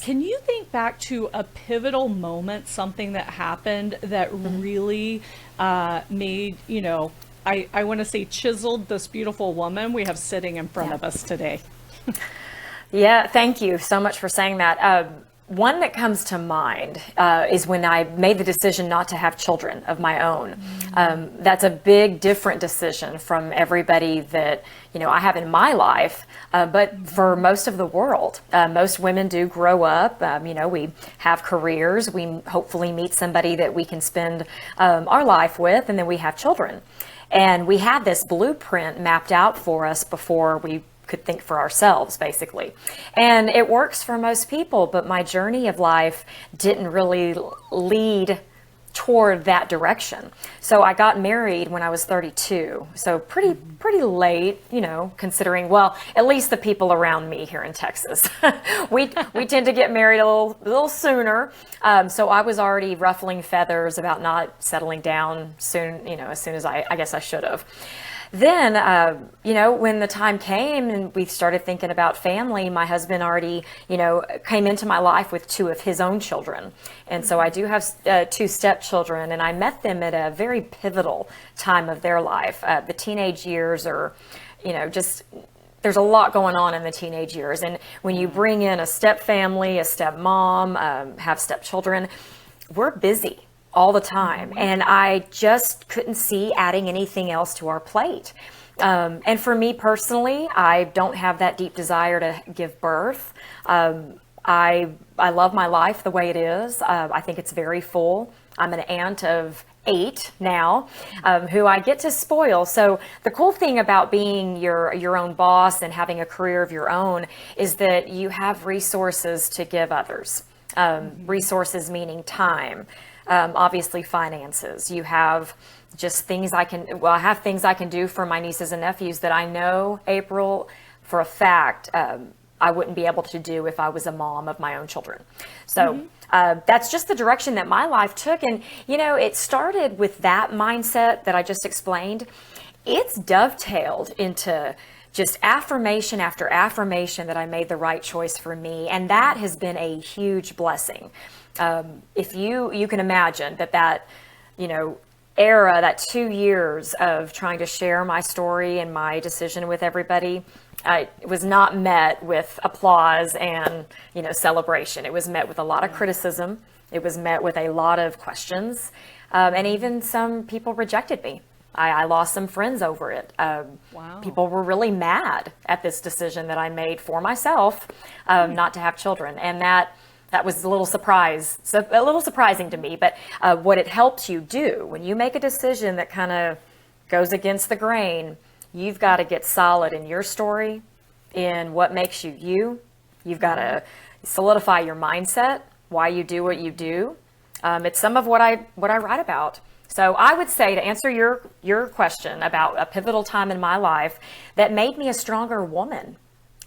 Can you think back to a pivotal moment, something that happened that really made, I want to say chiseled this beautiful woman we have sitting in front Yeah. of us today? Yeah, thank you so much for saying that. One that comes to mind is when I made the decision not to have children of my own. That's a big, different decision from everybody that I have in my life, but for most of the world, most women do grow up. We have careers. We hopefully meet somebody that we can spend our life with, and then we have children. And we had this blueprint mapped out for us before we could think for ourselves, basically. And it works for most people, but my journey of life didn't really lead toward that direction. So I got married when I was 32. So pretty late, considering, well, at least the people around me here in Texas. we tend to get married a little sooner. So I was already ruffling feathers about not settling down soon, as soon as I guess I should have. Then, when the time came and we started thinking about family, my husband already, came into my life with two of his own children. And so I do have two stepchildren, and I met them at a very pivotal time of their life. The teenage years are, there's a lot going on in the teenage years. And when you bring in a step family, a stepmom, have stepchildren, we're busy all the time. And I just couldn't see adding anything else to our plate. And for me personally, I don't have that deep desire to give birth. I love my life the way it is. I think it's very full. I'm an aunt of 8 now, who I get to spoil. So the cool thing about being your own boss and having a career of your own is that you have resources to give others. Resources meaning time. Obviously finances. You have just things I have things I can do for my nieces and nephews that I know, April, for a fact, I wouldn't be able to do if I was a mom of my own children. So that's just the direction that my life took. And, it started with that mindset that I just explained. It's dovetailed into just affirmation after affirmation that I made the right choice for me. And that has been a huge blessing. If you can imagine that era, that 2 years of trying to share my story and my decision with everybody, it was not met with applause and, celebration. It was met with a lot of criticism. It was met with a lot of questions. And even some people rejected me. I lost some friends over it. Wow. People were really mad at this decision that I made for myself, not to have children. And that was a little surprising to me. But what it helps you do when you make a decision that kind of goes against the grain, you've got to get solid in your story, in what makes you you. You've got to solidify your mindset, why you do what you do. It's some of what I write about. So I would say, to answer your question about a pivotal time in my life that made me a stronger woman,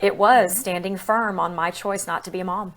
it was standing firm on my choice not to be a mom.